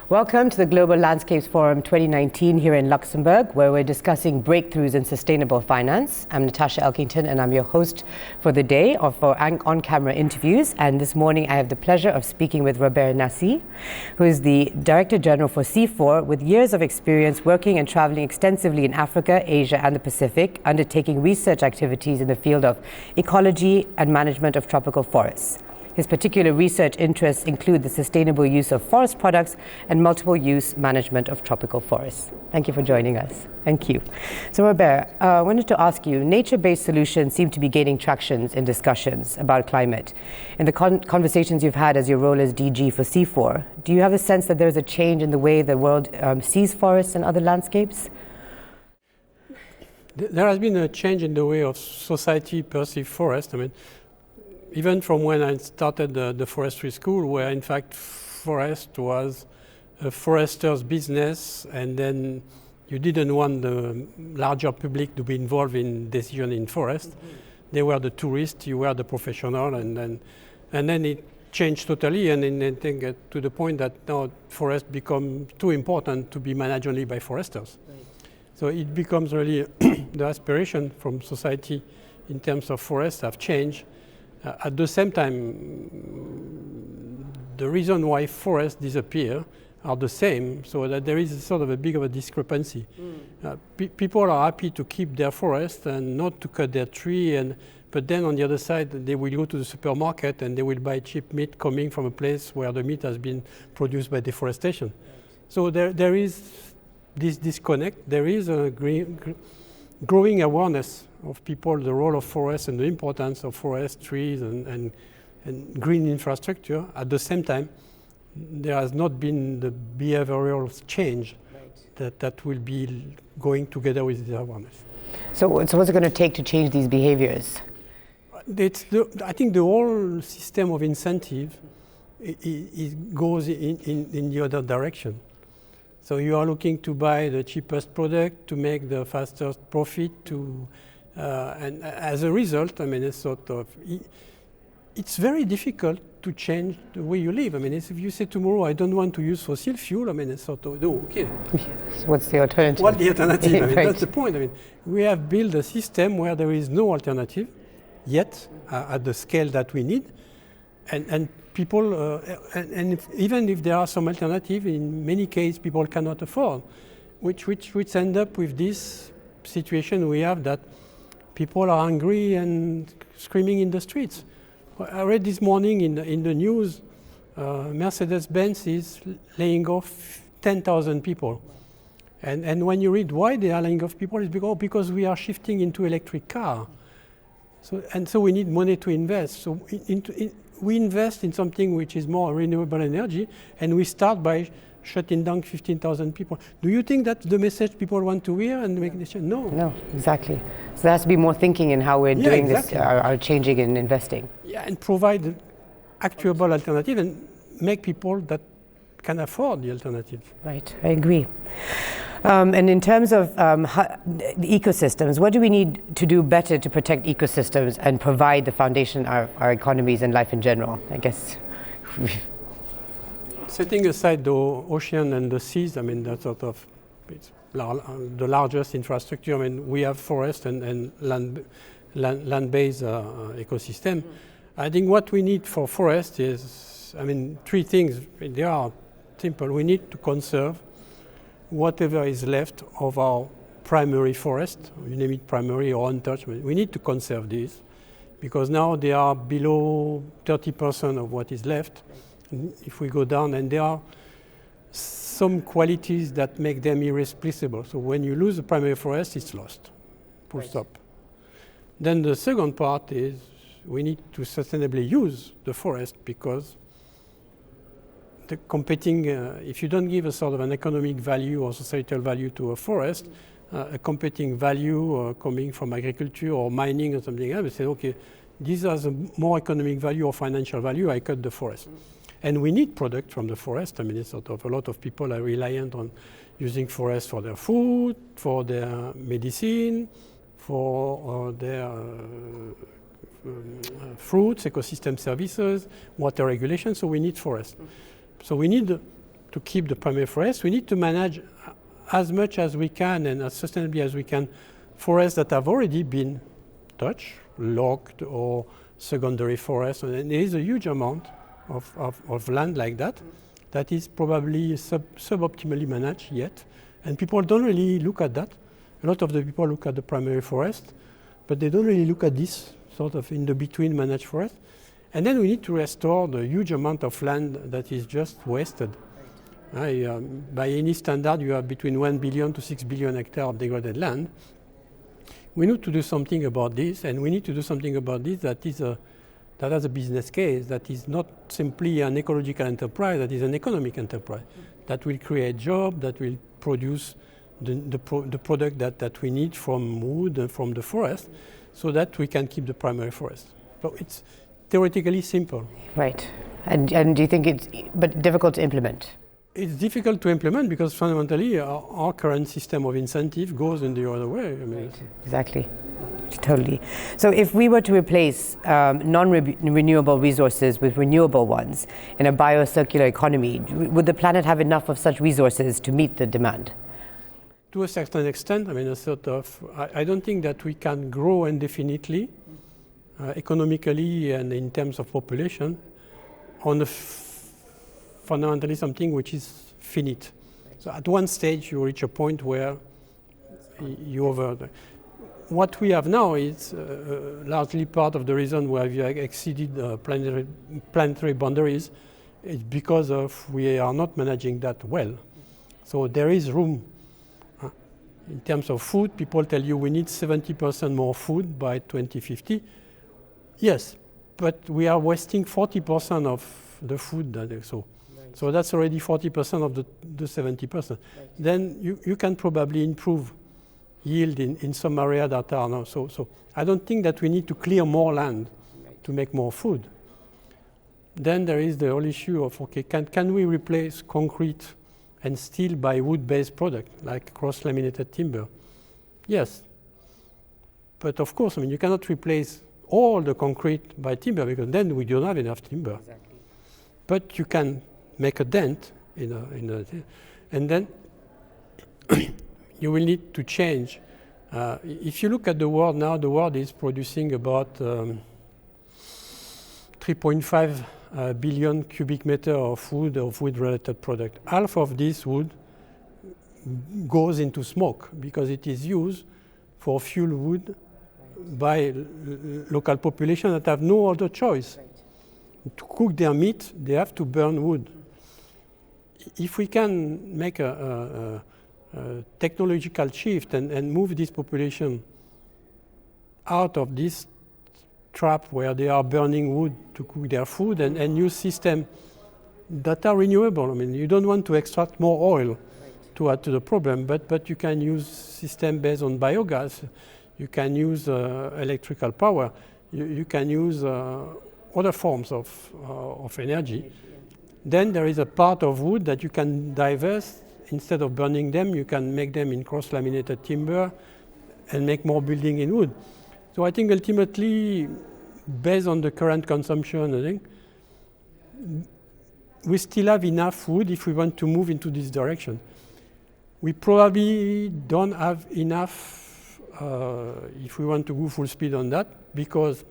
Welcome to the Global Landscapes Forum 2019 here in Luxembourg, where we're discussing breakthroughs in sustainable finance. I'm Natasha Elkington, and I'm your host for the day for on-camera interviews. And this morning, I have the pleasure of speaking with Robert Nassy, who is the Director General for CIFOR, with years of experience working and traveling extensively in Africa, Asia, and the Pacific, undertaking research activities in the field of ecology and management of tropical forests. His particular research interests include the sustainable use of forest products and multiple use management of tropical forests. Thank you for joining us. Thank you. So Robert, I wanted to ask you, nature-based solutions seem to be gaining traction in discussions about climate. In the conversations you've had as your role as DG for CIFOR, do you have a sense that there's a change in the way the world sees forests and other landscapes? There has been a change in the way of society perceive forest. Even from when I started the forestry school, where in fact forest was a forester's business, and then you didn't want the larger public to be involved in decision in forest. Mm-hmm. They were the tourists, you were the professional, and then it changed totally, and then I think to the point that now forest become too important to be managed only by foresters. Right. So it becomes really the aspiration from society in terms of forests have changed. At the same time, the reason why forests disappear are the same, so that there is sort of a big of a discrepancy. People are happy to keep their forest and not to cut their tree, but then on the other side, they will go to the supermarket and they will buy cheap meat coming from a place where the meat has been produced by deforestation. Right. So there is this disconnect. There is a growing awareness of people, the role of forests and the importance of forest, trees, and green infrastructure. At the same time, there has not been the behavioral change. Right. that will be going together with the awareness. So what's it going to take to change these behaviors? I think the whole system of incentive goes in the other direction. So you are looking to buy the cheapest product, to make the fastest profit, and as a result, it's very difficult to change the way you live. If you say tomorrow, I don't want to use fossil fuel, it's sort of, no, okay. So what's the alternative? What's the alternative? Right. That's the point. We have built a system where there is no alternative yet at the scale that we need, and people, even if there are some alternative, in many cases people cannot afford, which end up with this situation we have that people are angry and screaming in the streets. I read this morning in the news, Mercedes-Benz is laying off 10,000 people. And when you read why they are laying off people, it's because we are shifting into electric car. So we need money to invest. So we invest in something which is more renewable energy, and we start by shutting down 15,000 people. Do you think that's the message people want to hear and make this? No. No, exactly. So there has to be more thinking in how we're doing exactly. This, our changing and investing. Yeah, and provide actuable alternative and make people that can afford the alternative. Right, I agree. And in terms of the ecosystems, what do we need to do better to protect ecosystems and provide the foundation of our economies and life in general, I guess? Setting aside the ocean and the seas, that's sort of the largest infrastructure. We have forest and land-based ecosystem. I think what we need for forest is, three things. They are simple. We need to conserve whatever is left of our primary forest, you name it primary or untouched. We need to conserve these because now they are below 30% of what is left. If we go down, and there are some qualities that make them irreplaceable. So when you lose the primary forest, it's lost. Full stop. Then the second part is we need to sustainably use the forest because the competing, if you don't give a sort of an economic value or societal value to a forest, a competing value coming from agriculture or mining or something else, we say, okay, these are the more economic value or financial value, I cut the forest. And we need product from the forest. It's sort of a lot of people are reliant on using forest for their food, for their medicine, for their fruits, ecosystem services, water regulation, so we need forest. So we need to keep the primary forest, we need to manage as much as we can and as sustainably as we can forests that have already been touched, logged, or secondary forests. And there is a huge amount of land like that that is probably suboptimally managed yet. And people don't really look at that. A lot of the people look at the primary forest, but they don't really look at this sort of in the between managed forest. And then we need to restore the huge amount of land that is just wasted. By any standard, you have between 1 billion to 6 billion hectares of degraded land. We need to do something about this, and we need to do something about this that has a business case, that is not simply an ecological enterprise, that is an economic enterprise, that will create jobs, that will produce the product that we need from wood and from the forest, so that we can keep the primary forest. So it's theoretically simple. Right. And do you think it's difficult to implement? It's difficult to implement because fundamentally our current system of incentive goes in the other way. I mean, right. Exactly. Totally. So if we were to replace non-renewable resources with renewable ones in a biocircular economy, would the planet have enough of such resources to meet the demand? To a certain extent, I mean, I don't think that we can grow indefinitely, economically and in terms of population, on fundamentally something which is finite. So at one stage you reach a point where you over. What we have now is largely part of the reason why we have exceeded planetary boundaries is because we are not managing that well. So there is room. In terms of food, people tell you we need 70% more food by 2050. Yes, but we are wasting 40% of the food. So that's already 40% of the 70%. Right. Then you can probably improve yield in some areas that are now. So I don't think that we need to clear more land to make more food. Then there is the whole issue of, okay, can we replace concrete and steel by wood-based product like cross-laminated timber? Yes. But of course, I mean, you cannot replace all the concrete by timber because then we don't have enough timber. Exactly. But you can make a dent and then you will need to change. If you look at the world now, the world is producing about 3.5 billion cubic meter of wood-related product. Half of this wood goes into smoke because it is used for fuel wood by local population that have no other choice. To cook their meat, they have to burn wood. If we can make a technological shift and move this population out of this trap where they are burning wood to cook their food and use systems that are renewable. I mean, you don't want to extract more oil to add to the problem, but you can use systems based on biogas. You can use electrical power. You can use other forms of energy. Then there is a part of wood that you can divest. Instead of burning them, you can make them in cross-laminated timber and make more building in wood. So I think ultimately, based on the current consumption, I think we still have enough wood if we want to move into this direction. We probably don't have enough if we want to go full speed on that because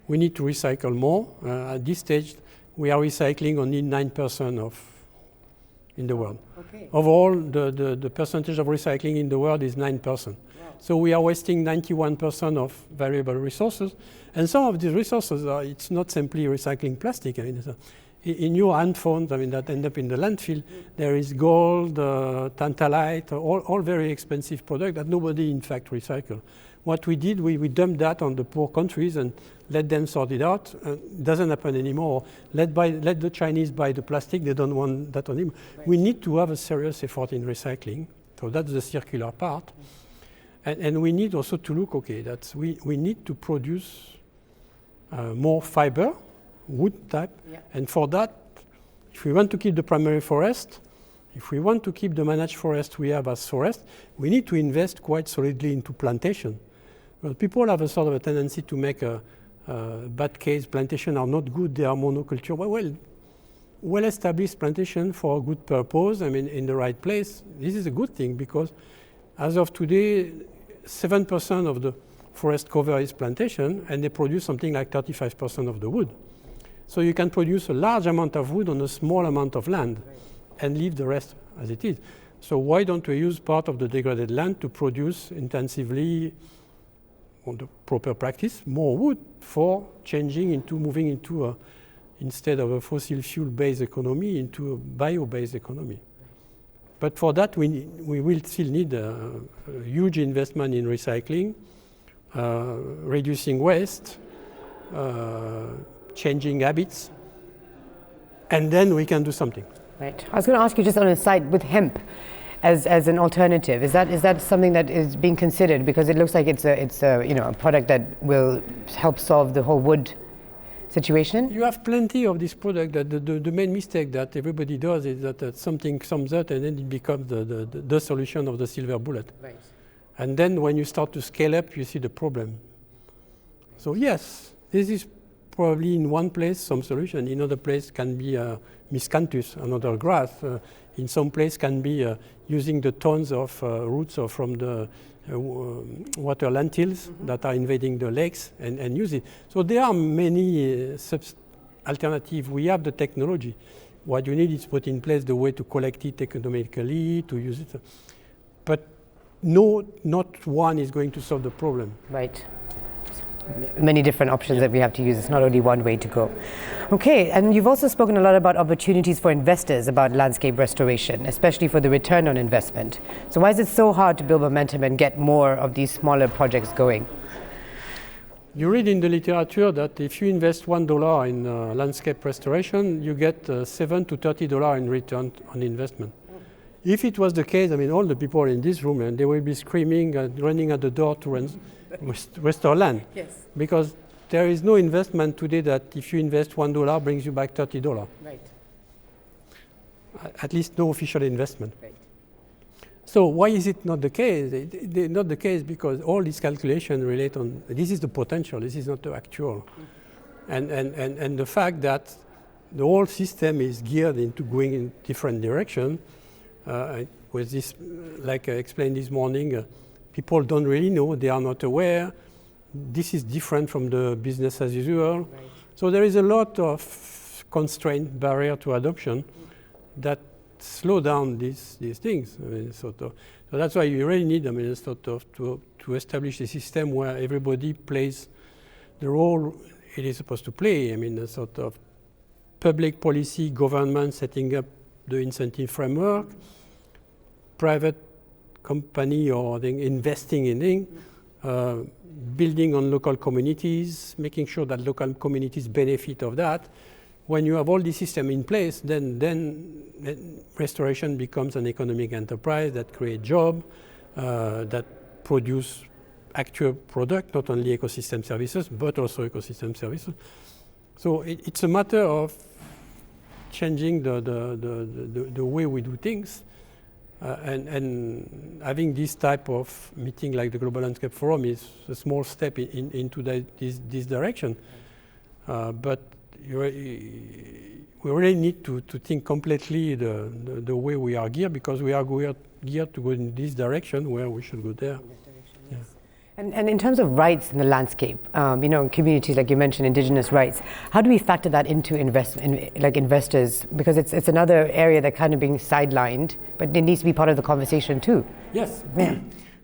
we need to recycle more. At this stage, we are recycling only 9% in the world. Okay. Overall, the percentage of recycling in the world is 9%. Wow. So we are wasting 91% of valuable resources. And some of these resources it's not simply recycling plastic. I mean, in your handphones, I mean, that end up in the landfill, there is gold, tantalite, all very expensive products that nobody, in fact, recycles. What we did, we dumped that on the poor countries and let them sort it out. It doesn't happen anymore. Let the Chinese buy the plastic. They don't want that anymore. Right. We need to have a serious effort in recycling. So that's the circular part. And we need also to look, okay, we need to produce more fiber, wood type. Yeah. And for that, if we want to keep the primary forest, if we want to keep the managed forest we have as forest, we need to invest quite solidly into plantation. Well, people have a sort of a tendency to make a bad case. Plantation are not good, they are monoculture. Well, well-established plantation for a good purpose, I mean, in the right place, this is a good thing because as of today, 7% of the forest cover is plantation, and they produce something like 35% of the wood. So you can produce a large amount of wood on a small amount of land and leave the rest as it is. So why don't we use part of the degraded land to produce intensively, on the proper practice, more wood for moving into instead of a fossil fuel-based economy, into a bio-based economy. But for that, we will still need a huge investment in recycling, reducing waste, changing habits, and then we can do something. Right. I was going to ask you just on a side with hemp as an alternative. Is that something that is being considered? Because it looks like it's a product that will help solve the whole wood situation. You have plenty of this product. That the main mistake that everybody does is that something comes out and then it becomes the solution of the silver bullet. Right. And then when you start to scale up, you see the problem. So yes, this is probably in one place some solution. In other place can be miscanthus, another grass. In some place can be using the tons of roots from the water lentils that are invading the lakes and use it. So there are many alternatives. We have the technology. What you need is put in place the way to collect it economically, to use it. But no, not one is going to solve the problem. Right. Many different options that we have to use. It's not only one way to go. Okay, and you've also spoken a lot about opportunities for investors about landscape restoration, especially for the return on investment. So why is it so hard to build momentum and get more of these smaller projects going? You read in the literature that if you invest $1 in landscape restoration, you get $7 to $30 in return on investment. If it was the case, I mean, all the people in this room, and they will be screaming and running at the door to restore land. Yes. Because there is no investment today that if you invest $1 brings you back $30. Right. At least no official investment. Right. So why is it not the case? It's not the case because all these calculations relate on, this is the potential, this is not the actual. And the fact that the whole system is geared into going in different direction, with this, like I explained this morning, people don't really know, they are not aware. This is different from the business as usual. Right. So there is a lot of constraint, barrier to adoption that slow down these things. I mean, so that's why you really need, I mean, to establish a system where everybody plays the role it is supposed to play. I mean, a sort of public policy, government setting up the incentive framework, private company or investing in things, building on local communities, making sure that local communities benefit of that. When you have all the system in place, then restoration becomes an economic enterprise that creates jobs, that produce actual product, not only ecosystem services, but also ecosystem services. So it's a matter of changing the way we do things. And having this type of meeting like the Global Landscape Forum is a small step into this direction. But we really need to think completely the way we are geared, because we are geared to go in this direction where we should go there. Yeah. And in terms of rights in the landscape, in communities like you mentioned, indigenous rights, how do we factor that into investors? Because it's another area that kind of being sidelined, but it needs to be part of the conversation too. Yes. Yeah.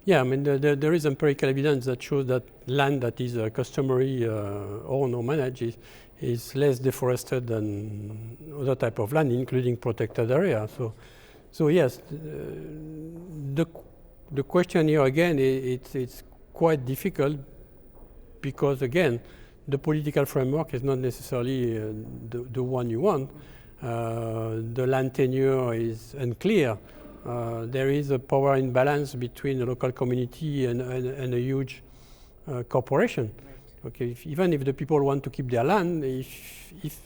Yeah, I mean, there is empirical evidence that shows that land that is customary owned or managed is less deforested than other type of land, including protected area. So yes, the question here again, it's quite difficult because again, the political framework is not necessarily the one you want. The land tenure is unclear. There is a power imbalance between the local community and a huge corporation. Right. Okay, even if the people want to keep their land, if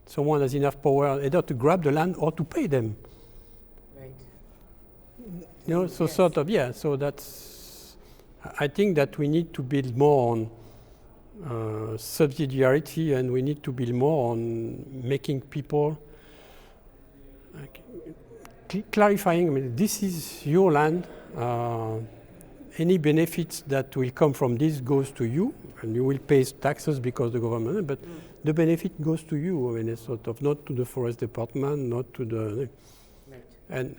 someone has enough power either to grab the land or to pay them. Right. So yes. Sort of, yeah, so that's, I think that we need to build more on subsidiarity, and we need to build more on making people clarifying, I mean, this is your land. Any benefits that will come from this goes to you, and you will pay taxes because the government, but the benefit goes to you. I mean, it's sort of not to the forest department, not to the... Right.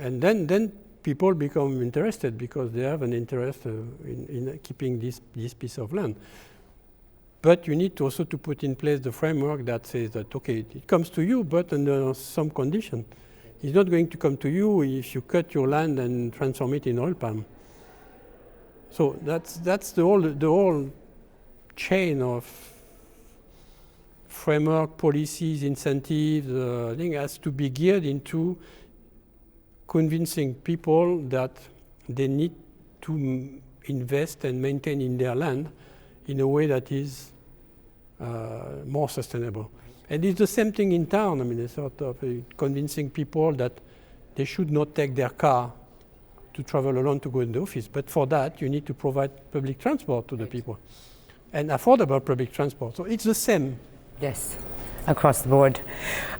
And then people become interested because they have an interest in keeping this piece of land. But you need also to put in place the framework that says that, okay, it comes to you, but under some condition. It's not going to come to you if you cut your land and transform it in oil palm. So that's the whole chain of framework, policies, incentives. I think has to be geared into convincing people that they need to invest and maintain in their land in a way that is more sustainable. And it's the same thing in town. I mean, it's sort of convincing people that they should not take their car to travel alone to go in the office. But for that, you need to provide public transport to the people, and affordable public transport. So it's the same. Yes, across the board.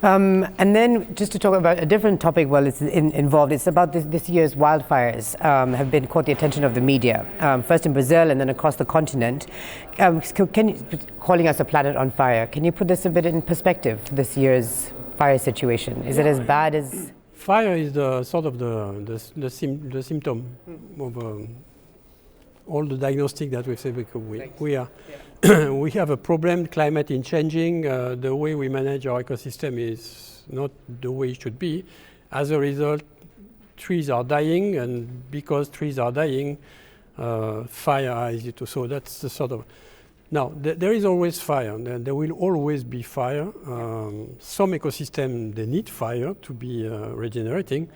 And then just to talk about a different topic while it's involved, it's about this year's wildfires have been caught the attention of the media, first in Brazil and then across the continent. Can you, calling us a planet on fire, can you put this a bit in perspective, this year's fire situation? Is it as bad as... Fire is the sort of the symptom of all the diagnostic that we say because we are we have a problem. Climate is changing. The way we manage our ecosystem is not the way it should be. As a result, trees are dying, and because trees are dying, fire is easy to. So that's the sort of. Now, there is always fire. There will always be fire. Some ecosystems, they need fire to be regenerating.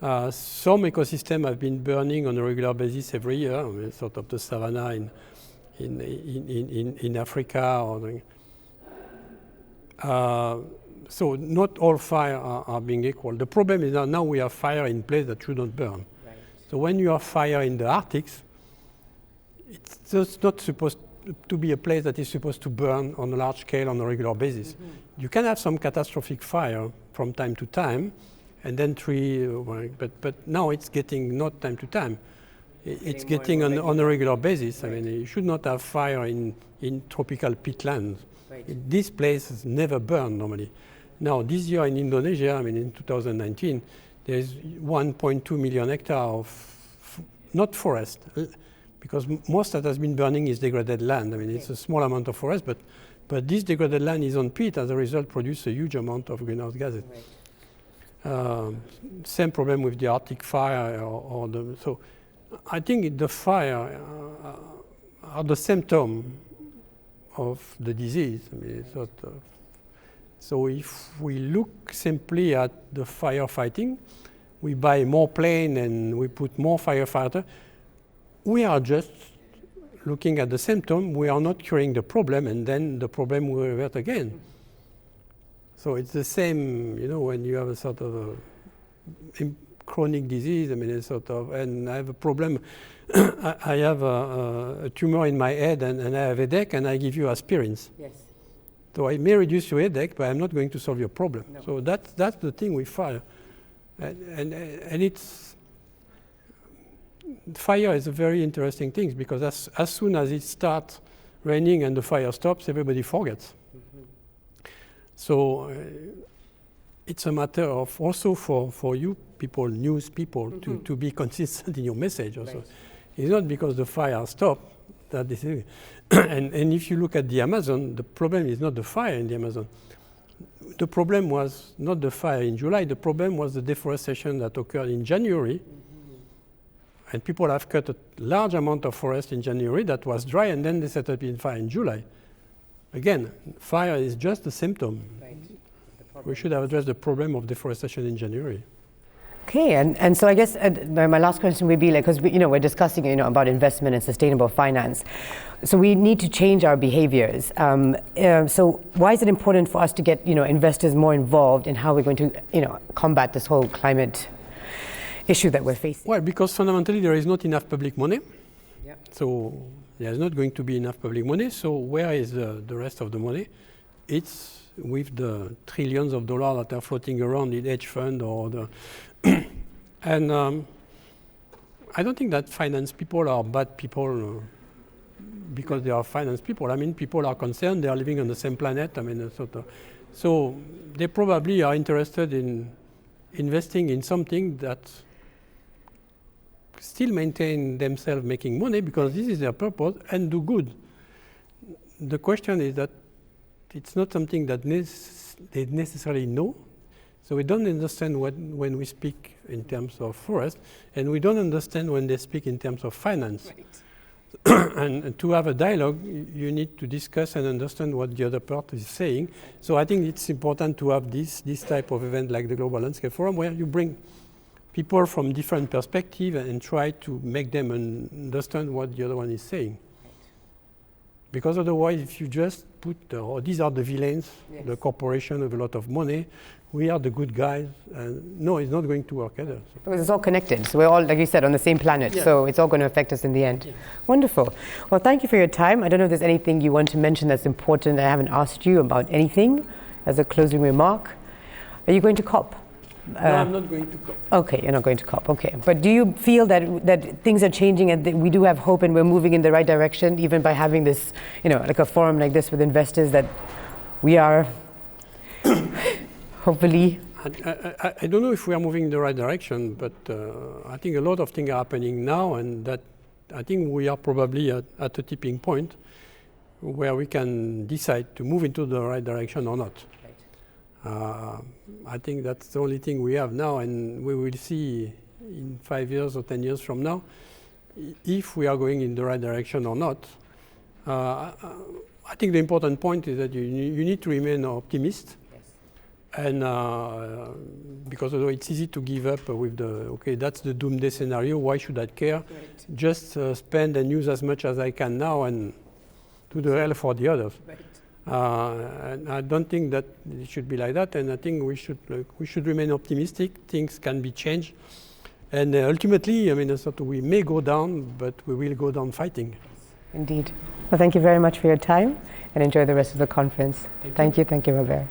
Some ecosystems have been burning on a regular basis every year. I mean, sort of the savanna in Africa. So not all fire are being equal. The problem is that now we have fire in place that should not burn. Right. So when you have fire in the Arctic, it's just not supposed to be a place that is supposed to burn on a large scale on a regular basis. Mm-hmm. You can have some catastrophic fire from time to time, and then but now it's getting not time to time. It's getting on a regular basis. Right. I mean, you should not have fire in tropical peatlands. Right. This place has never burned normally. Now, this year in Indonesia, I mean, in 2019, there's 1.2 million hectares of not forest, because most that has been burning is degraded land. I mean, it's a small amount of forest, but this degraded land is on peat, as a result, produce a huge amount of greenhouse gases. Right. Same problem with the Arctic fire, so I think the fire are the symptom of the disease. I mean, sort of. So if we look simply at the firefighting, we buy more plane and we put more firefighter. We are just looking at the symptom. We are not curing the problem, and then the problem will revert again. So it's the same, when you have a sort of a chronic disease. I mean, it's sort of, and I have a problem. I have a tumor in my head, and I have a headache, and I give you aspirins. Yes. So I may reduce your headache, but I'm not going to solve your problem. No. So that's the thing with fire, and it's fire is a very interesting thing because as soon as it starts raining and the fire stops, everybody forgets. Mm-hmm. So it's a matter of also for you people, news people, mm-hmm. to be consistent in your message also. Right. It's not because the fire stopped that this is. And if you look at the Amazon, the problem is not the fire in the Amazon. The problem was not the fire in July. The problem was the deforestation that occurred in January. Mm-hmm. And people have cut a large amount of forest in January that was dry, and then they set up in fire in July. Again, fire is just a symptom. Right. We should have addressed the problem of deforestation in January. Okay, and so I guess my last question would be, because we're discussing about investment and sustainable finance, so we need to change our behaviors. So why is it important for us to get investors more involved in how we're going to combat this whole climate issue that we're facing? Well, because fundamentally there is not enough public money. Yep. So there's not going to be enough public money. So where is the rest of the money? It's with the trillions of dollars that are floating around in hedge fund or the and I don't think that finance people are bad people because they are finance people. I mean, people are concerned, they are living on the same planet. I mean, so they probably are interested in investing in something that still maintain themselves making money because this is their purpose and do good. The question is that it's not something that they necessarily know. So we don't understand when we speak in terms of forest, and we don't understand when they speak in terms of finance. Right. And to have a dialogue, you need to discuss and understand what the other part is saying. So I think it's important to have this type of event like the Global Landscape Forum, where you bring people from different perspectives and try to make them understand what the other one is saying. Because otherwise, if you just put, these are the villains, yes, the corporation with a lot of money, we are the good guys, and no, it's not going to work either. So. Because it's all connected, so we're all, like you said, on the same planet, yeah, so it's all going to affect us in the end. Yeah. Wonderful. Well, thank you for your time. I don't know if there's anything you want to mention that's important that I haven't asked you about anything as a closing remark. Are you going to COP? No, I'm not going to COP. Okay, you're not going to COP, okay. But do you feel that things are changing and that we do have hope and we're moving in the right direction, even by having this, like a forum like this with investors, that we are hopefully... I don't know if we are moving in the right direction, but I think a lot of things are happening now, and that I think we are probably at a tipping point where we can decide to move into the right direction or not. I think that's the only thing we have now, and we will see in 5 years or 10 years from now if we are going in the right direction or not. I think the important point is that you need to remain optimist. Yes. And because although it's easy to give up with that's the doomsday scenario, why should I care? Right. Just spend and use as much as I can now and do the hell for the others. Right. And I don't think that it should be like that, and I think we should remain optimistic. Things can be changed, and ultimately, I mean, we may go down, but we will go down fighting. Indeed. Well, thank you very much for your time, and enjoy the rest of the conference. Thank you, Robert.